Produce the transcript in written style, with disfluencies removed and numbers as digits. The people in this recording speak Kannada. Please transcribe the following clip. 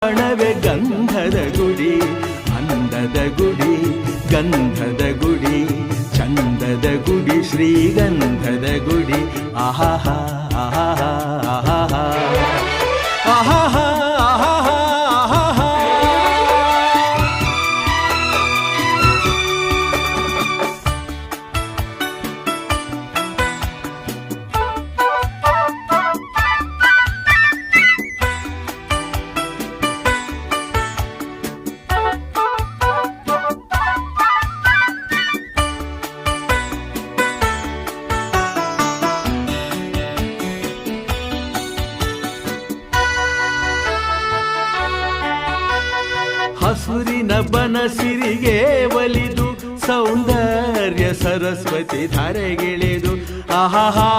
ಕಣವೆ ಗಂಧದ ಗುಡಿ, ಅಂದದ ಗುಡಿ, ಗಂಧದ ಗುಡಿ, ಚಂದದ ಗುಡಿ, ಶ್ರೀಗಂಧದ ಗುಡಿ. ಆಹಾಹಾ ಆಹಾಹಾ ಆಹಾಹಾ ಆಹಾಹಾ ಆಹಾಹಾ ಆಹಾಹಾ. ಹಸುರಿನ ಬನಸಿರಿಗೆ ಒಲಿದು ಸೌಂದರ್ಯ ಸರಸ್ವತಿ ಧಾರೆಗೆಳೆದು ಆಹಾಹಾ